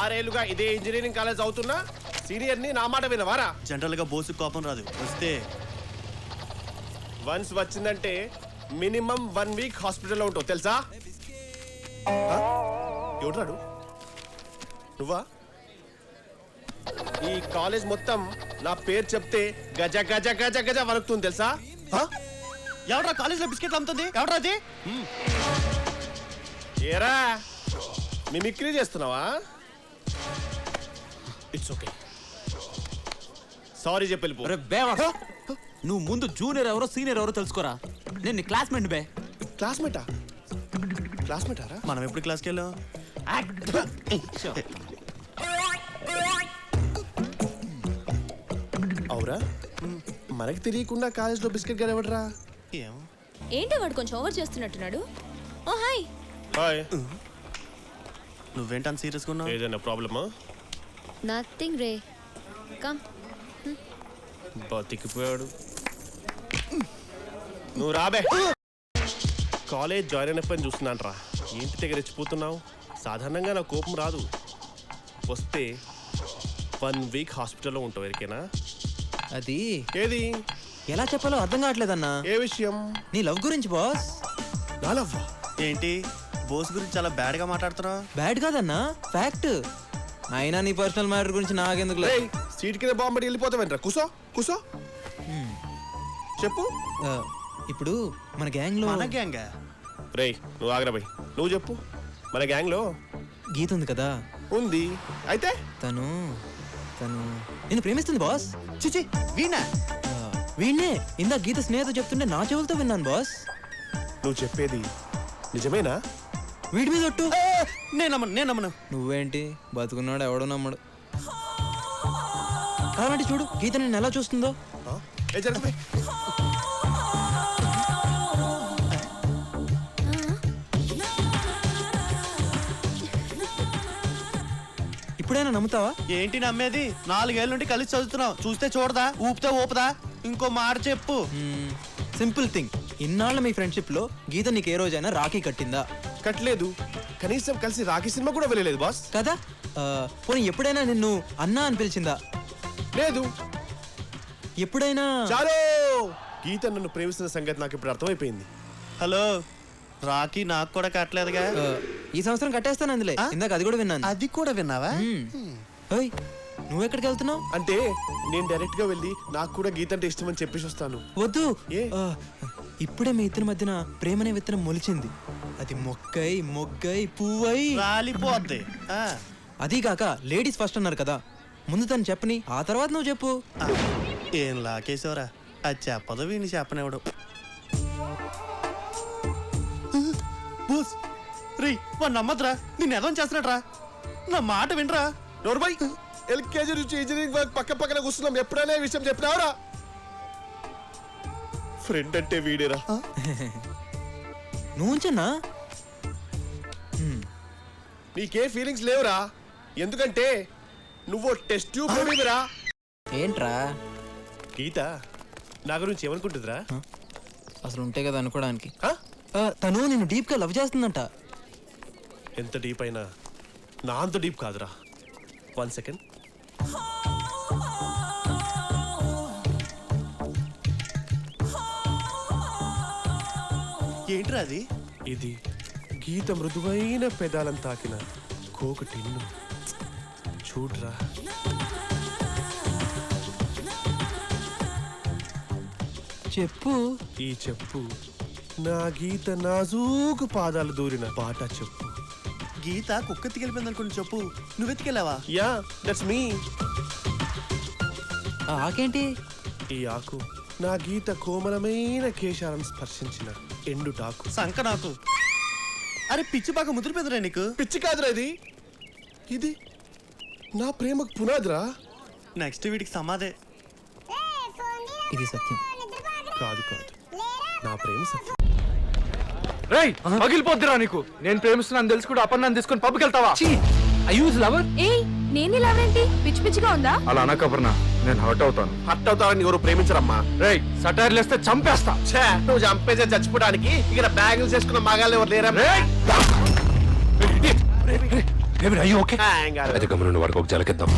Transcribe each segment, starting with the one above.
6 ఏళ్లుగా ఇదే engineering college అవుతున్నా సీనియర్ ని నా మాట వినవారా? జనరల్ గా బోసు కోపం రాదు, వస్తే వన్స్ వచ్చిందంటే మినిమం 1 వీక్ హాస్పిటల్లో ఉంటావు తెలుసా? ఎవడాడు? నువ్వా? ఈ కాలేజ్ మొత్తం నా పేరు చెప్తే గజ గజ గజ గజ వణుకుతుంది తెలుసా? ఎవడ్రా కాలేజ్ లో బిస్కెట్లు అమ్ముతుంది? ఎవడ్రా అది? ఏరా మిమిక్రీ చేస్తున్నావా? ఇట్స్ ఓకే, సారీ చెప్పి వెళ్ళిపో. నువ్వు ముందు జూనియర్ ఎవరో సీనియర్ ఎవరో తెలుసుకోరా. నేను నీ క్లాస్మేట్ బే. క్లాస్మేటా? క్లాస్మేటారా? మనం ఎప్పుడు క్లాస్కి వెళ్ళాం? అవురా, మనకి తెలియకుండా కాలేజ్లో బిస్కెట్ గారు ఎవడరా? ఏమో. ఏంటి వాడు కొంచెం ఓవర్ చేస్తున్నట్టున్నాడు. ఓ హాయ్. హాయ్. నువ్వేంటని సీరియస్గా ఉన్నావు? ఏదైనా ప్రాబ్లమా? నథింగ్ రే, కమ్. బతికిపోయాడు. నువ్వు రాబే. కాలేజ్ జాయిన్ అయినప్పని చూస్తున్నాను రా. ఏంటి దగ్గర రెచ్చిపోతున్నావు? సాధారణంగా నా కోపం రాదు, వస్తే 1 వీక్ హాస్పిటల్లో ఉంటావు. ఎరికేనా? అది ఏది? ఎలా చెప్పాలో అర్థం కావట్లేదన్నా. ఏ విషయం? నీ లవ్ గురించి బాస్. నా లవ్? ఏంటి బోస్ గురించి చాలా బ్యాడ్ గా మాట్లాడుతున్నావు? బ్యాడ్ కాదన్నా, ఫ్యాక్ట్. అయినా నీ పర్సనల్ మ్యాటర్ గురించి నాకెందుకు? సీట్ కింద బాంబడి వెళ్ళిపోతావేంట్రా? కూసో కూసో, చెప్పు. ఇప్పుడు మన గ్యాంగ్ లో మన గ్యాంగ్? రేయ్ నువ్వు ఆగ్రా బై, నువ్వు చెప్పు. మన గ్యాంగ్ లో గీత ఉంది కదా. ఉంది. అయితే తను నిన్ను ప్రేమిస్తుంది బాస్. చిచి వీణా? వీణ్ణే ఇందా గీత స్నేహితుడు చెప్తుంటే నా చెవులతో విన్నాను బాస్. నువ్వు చెప్పేది నిజమేనా? వీడి మీద ఒట్టు. నేను నమ్మను. నువ్వేంటి బతుకున్నాడు ఎవడో నమ్మడు. కాబట్టి చూడు గీత నిన్ను ఎలా చూస్తుందో. ఏ జరగబోయ్. ఇప్పుడైనా నమ్ముతావా? ఏంటి నమ్మేది? 4 ఏళ్ళ నుండి కలిసి చదువుతున్నావు. చూస్తే చూడదా, ఊపితే ఊపదా? ఇంకో మాట చెప్పు. Simple thing. ఇన్నాళ్ళ మీ ఫ్రెండ్షిప్ లో గీత నీకు ఏ రోజైనా రాఖీ కట్టిందా? కట్టలేదు. కనీసం కలిసి రాఖీ సినిమా కూడా వెళ్ళలేదు బాస్. కదా. పోనీ ఎప్పుడైనా నిన్ను అన్నా అని పిలిచిందా? లేదు. ఎప్పుడైనా? చాలు. గీత నన్ను ప్రేమిస్తున్న సంగతి నాకు ఇప్పుడు అర్థమైపోయింది. హలో, రాఖీ నాకు కూడా కట్టలేదుగా. ఈ సంవత్సరం కట్టేస్తాను అందులో. ఇందాక అది కూడా విన్నాను. అది కూడా విన్నావా? నువ్వు ఎక్కడికి వెళ్తున్నావు? అంటే నేను డైరెక్ట్ గా వెళ్ళి నాకు కూడా గీత అంటే ఇష్టం అని చెప్పేసి వస్తాను. వద్దు. ఏ? ఇప్పుడే మీ ఇద్దరి మధ్యన ప్రేమనే విత్తనం మొలిచింది. అది మొగ్గై పువ్వై రాలిపోద్ది. అదీ కాక లేడీస్ ఫస్ట్ అన్నారు కదా. ముందు తను చెప్పని, ఆ తర్వాత నువ్వు చెప్పు. ఏం లాకేశవరా, అది చెప్పదు వీడిని చెప్పనివ్వడు. రీ వాడు నమ్మద్రా, నిన్ను ఎదవం చేస్తున్నాడు రా. నా మాట వినరా. నోర్బై, ఎల్కేజీ నుంచి ఇంజనీరింగ్ వర్క్ పక్క పక్కన కూర్చున్నాం. ఎప్పుడైనా ఈ విషయం చెప్పినావరా? ఫ్రెండ్ అంటే వీడేరా. నువ్వు ఉంచన్నా. నీకే ఫీలింగ్స్ లేవురా. ఎందుకంటే నువ్వు టెస్ట్ ట్యూబ్ బేబీరా. ఏంట్రా? గీత నా గురించి ఏమనుకుంటుందిరా? అసలు ఉంటే కదా అనుకోవడానికి. తను నిన్ను డీప్ గా లవ్ చేస్తుందంట. ఎంత డీప్ అయినా నా అంత డీప్ కాదురా. 1 సెకండ్. ఏంట్రా అది? ఇది గీత మృదువైన పెదాలను తాకిన కోక టిన్ను. చూడ్రా. చెప్పు. ఈ చెప్పు నా గీత నాజూకు పాదాలు దూరిన బాటా చెప్పు. గీత కుక్క ఎత్తికెళ్ళిపోయింది అనుకుని చెప్పు. నువ్వెత్తికెళ్ళావా? Yeah, that's me. ఆకేంటి? ఈ ఆకు నా గీత కోమలమైన కేశాలను స్పర్శించిన ఎండుటాకు. సంక నాకు. అరే పిచ్చి బాగా ముదిరిపోయిందిరా నీకు. పిచ్చి కాదురా ఇది. ఇది నా ప్రేమకు పునాదిరా. నెక్స్ట్ వీడికి సమాధే. ఇది సత్యం కాదు కాదు, నా ప్రేమ సత్యం. రేయ్ పగిలిపోద్దిరా నీకు. నేను ప్రేమిస్తున్నాను తెలుసు కూడా అపన్నాన్ని తీసుకొని పబ్కి వెళ్తావా? ఏయ్ నేను లవరేంటి? పిచ్చి పిచ్చిగా ఉందా? అలా అనకపర్నా, నేను హర్ట్ అవుతాను. హర్ట్ అవుతారని ఎవరు ప్రేమించరమ్మా. రేయ్ సటైర్లు వేస్తే చంపేస్తా. నువ్వు చంపేసే చచ్చిపోవడానికి ఇక్కడ బ్యాగులు చేసుకున్న మగాళ్ళు ఎవరు లేరా? Kevin, are you okay? ఏం కాదు. అయితే గమనుండి వాడికి ఒక జలకిద్దాం.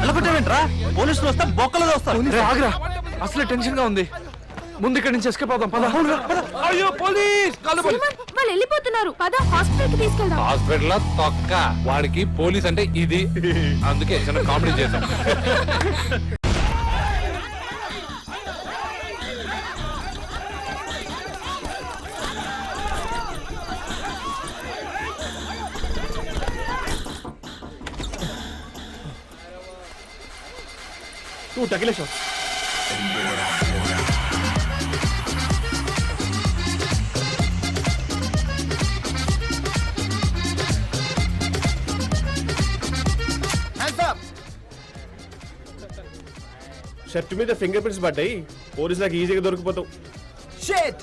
నిలబెట్టవేంట్రా పోలీసులు వస్తా బొక్కలు వస్తారు రే, ఆగ్రా అసలే టెన్షన్ గా ఉంది. ముందు ఇక్కడి నుంచి ఎస్కేప్ అవుదాం. పద. అయ్యో పోలీస్! సల్మాన్, వాళ్ళు వెళ్ళిపోతున్నారు. పద, హాస్పిటల్ కి తీసుకెళ్దాం. హాస్పిటల్ తొక్క వాడికి పోలీస్ అంటే ఇది, అందుకే చిన్న కామెడీ చేశాం. నువ్వు తగిలేసావు. షర్ట్ మీద ఫింగర్ ప్రింట్స్ పడ్డాయి. పోలీసులకు ఈజీగా దొరికిపోతావు. షిట్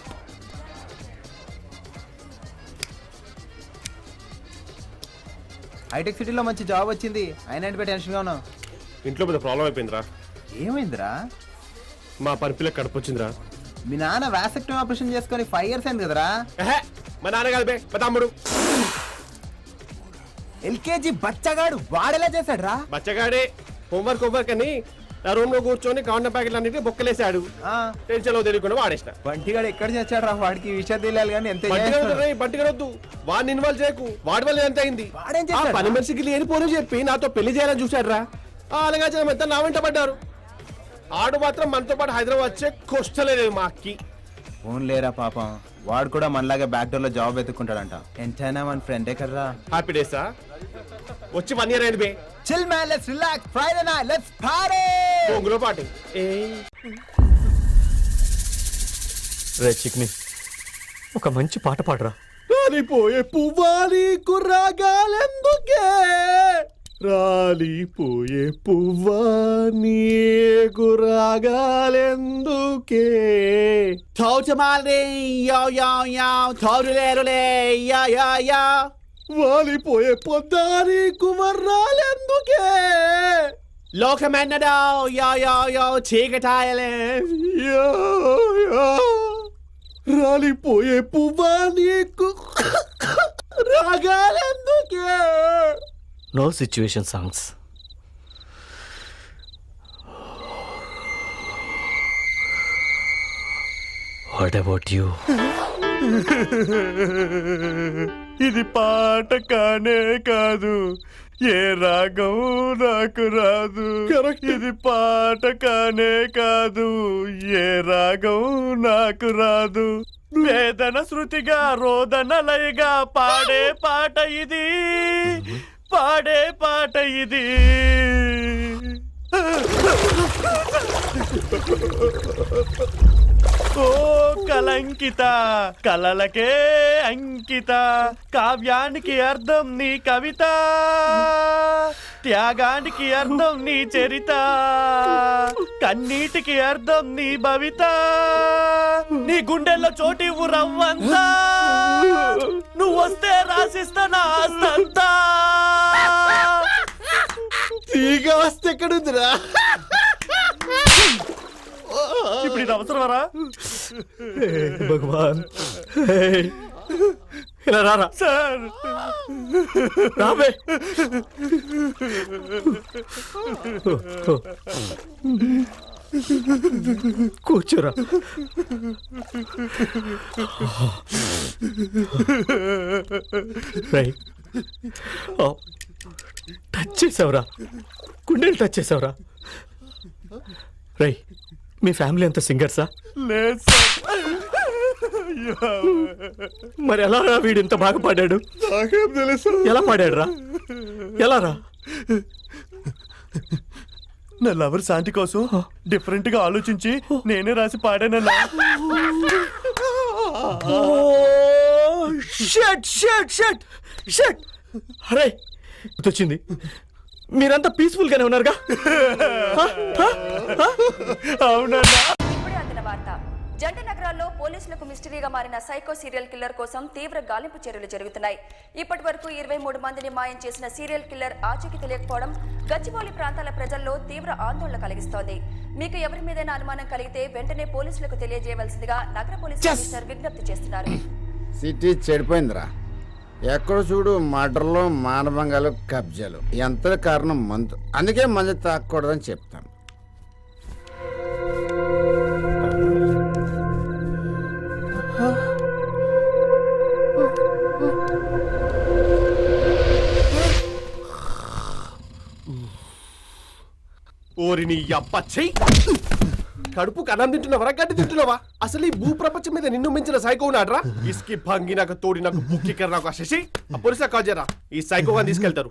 హైటెక్ సిటీలో మంచి జాబ్ వచ్చింది. అయినా ఏంటి టెన్షన్గా ఉన్నావు? ఇంట్లో పెద్ద ప్రాబ్లం అయిపోయిందిరా. ఏమైందిరా? మా పనిపిల్ల కడుపు వచ్చిందిరా. మీ నాన్న వాసెక్టమీ ఆపరేషన్ చేసుకొని 5 years అయింది కదరా? ఎహె, మా నాన్న కాదు బే, మా తమ్ముడు. ఎల్కేజీ బచ్చగాడు వాడేలా చేశాడు రా? బచ్చగాడే హోంవర్క్ అని నా రూమ్ లో కూర్చొని కౌంటర్ ప్యాకెట్లు అన్నిటి బొక్కలేసాడు. టెన్షన్ తెలియకుండా వాడేసిన. బంటిగాడు ఎక్కడ చేశాడు రా? వాడికి విషయం తెలియాలి కానీ ఎంత బట్టిగడొద్దు, వాడిని ఇన్వాల్వ్ చేయకు. వాడి వల్ల ఎంత అయింది? వాడేం ఆ చేశాడు? పని మనిషికి లేని పోనీ చెప్పి నాతో పెళ్లి చేయాలని చూశాడు రా. అలాగా జనం ఎంత నా వెంట పడ్డారు. ఆడు మాత్రం మనతో పాటు హైదరాబాద్ వచ్చే కొష్టలేదు మా అక్కి. ఫోన్ లేరా పాపం, వాడు కూడా మనలాగే బ్యాక్ డోర్ లో జాబ్ వెతుక్కుంటాడంట. ఎంతైనా మన ఫ్రెండే కదరా. హ్యాపీ డేసా వచ్చి 1 year అయింది బే. Chill man, let's relax. Friday night let's party. పొంగులో పాటి. రే చిక్ని, ఒక మంచి పాట పాడరా. రాలిపోయే పువ్వాలి కుర్రాగాలెందుకే, రాలిపోయే పువ్వా నీ కుర్రాగాలెందుకే, తౌచమాలే యా యా యా తౌరులేరులే యా యా యా, వాలిపోయే పొద్దాని కుమర్రాలెందుకే, లోకమెన్నడా యా యా యా చీకటాయలే యా యా, రాలిపోయే పువ్వా నీకు రాగాలెందుకే. No situation songs. What about you? ఇది పాట కానే కాదు, ఏ రాగం నాకు రాదు. ఇది పాట కానే కాదు, ఏ రాగం నాకు రాదు. వేదన శృతిగా రోదన లయగా పాడే పాట ఇది, పాడే పాట ఇది. ఓ కలంకిత కలలకే అంకిత, కావ్యానికి అర్థం నీ కవిత, త్యాగానికి అర్థం నీ చరిత, కన్నీటికి అర్థం నీ భవిత, నీ గుండెల్లో చోటివ్వు రవ్వంతా, నువ్వు వస్తే రాసిస్తా నా ఆస్తంతా. తీగ వస్తే ఎక్కడుందిరా? ఇప్పుడు ఇది అవసరమరా? భగవాన్, ఇలా రారా సార్. రాబే. కూర్చోరా. రై, టచ్ చేసావురా, గుండెలు టచ్ చేసావురా. రై, మీ ఫ్యామిలీ అంతా సింగర్సా? లేదు సార్. మరి ఎలా రా వీడు ఇంత బాగా పాడాడు? నాకేం తెలుసు. ఎలా పాడాడు రా? ఎలా రా? నా లవర్ శాంతి కోసం డిఫరెంట్ గా ఆలోచించి నేనే రాసి పాడానన్నా. అరే గుర్తొచ్చింది, మీరంతా పీస్ఫుల్ గానే ఉన్నారుగా? అవునన్నా. ఇప్పుడే అందిన వార్త. జంట నగరాల్లో పోలీసులకు మిస్టరీగా మారిన సైకో సీరియల్ కిల్లర్ కోసం తీవ్ర గాలింపు చర్యలు జరుగుతున్నాయి. ఇప్పటి వరకు 23 మందిని మాయం చేసిన సీరియల్ కిల్లర్ ఆచూకీ తెలియకపోవడం గచ్చిబౌలి ప్రాంతాల ప్రజల్లో తీవ్ర ఆందోళన కలిగిస్తోంది. మీకు ఎవరి మీదైనా అనుమానం కలిగితే వెంటనే పోలీసులకు తెలియజేయవలసిందిగా నగర పోలీస్ కమిషనర్ విజ్ఞప్తి చేస్తున్నారు. సిటీ చెడిపోయిందిరా. ఎక్కడ చూడు మర్డర్లు, మానభంగాలు, కబ్జాలు. ఎంత కారణం మందు. అందుకే మందు తాగకూడదని చెప్తాను. ఓరి నీ అబ్బ చెయ్యి. కడుపు కన్నం తింటున్నావరా, గడ్డి తింటున్నావా? అసలు ఈ భూ ప్రపంచం మీద నిన్ను మించిన సైకో ఉన్నాడ్రా. ఇసుకి భంగి నాకు తోడి నాకు బుక్కికర్ నాకు శశి పోలీసులా కాల్ చేయరా. ఈ సైకోగా తీసుకెళ్తారు.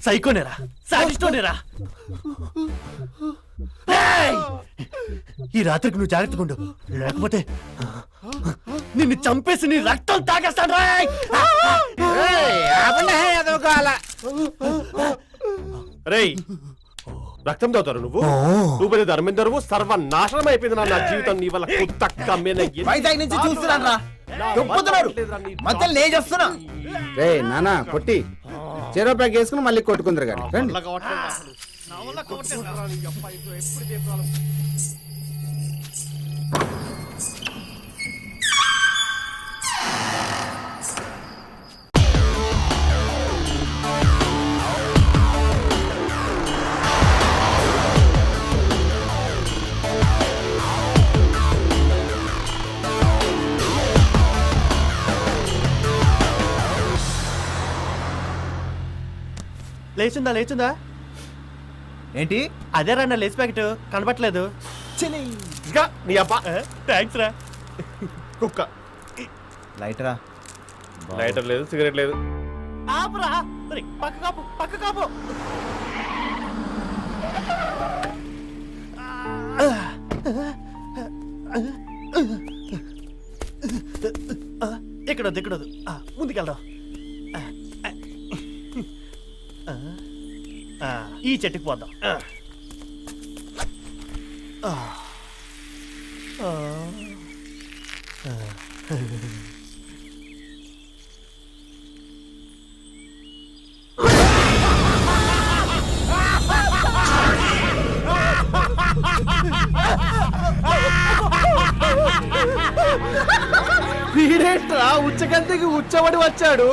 సైకోనేరా, సాడిస్టోనేరా. ఈ రాత్రికి నువ్వు జాగ్రత్తగా ఉండు, లేకపోతే నిన్ను చంపేసి నీ రక్తం తాగేస్తాను. రేయ్ రక్తం తాగుతారు నువ్వు? నువ్వు పెద్ద ధర్మేందరువు. సర్వనాశనం అయిపోయింది నా జీవితం నీ వల్ల. వైజాగ్ నుంచి చూస్తున్నాను రా, మధ్యలో నేను చేస్తున్నా. రే నానా కొట్టి చెరో ప్యాక్ వేసుకుని మళ్ళీ కొట్టుకుందరు కానీ రండి. లేచుందా ఏంటి? అదే రా నా లేచి ప్యాకెట్ కనబట్టలేదు. నీ అబ్బా థ్యాంక్స్ రా. కుక్క లైటరా? లైటర్ లేదు, సిగరెట్ లేదు. ఆపురా, పక్క కాపు, పక్క కాపు. ఎక్కడొద్దు ముందుకెళ్దాం. ఈ చెట్టుకు పోదాం. వీడేట్రా ఉచ్చకంతికి ఉచ్చబడి వచ్చాడు.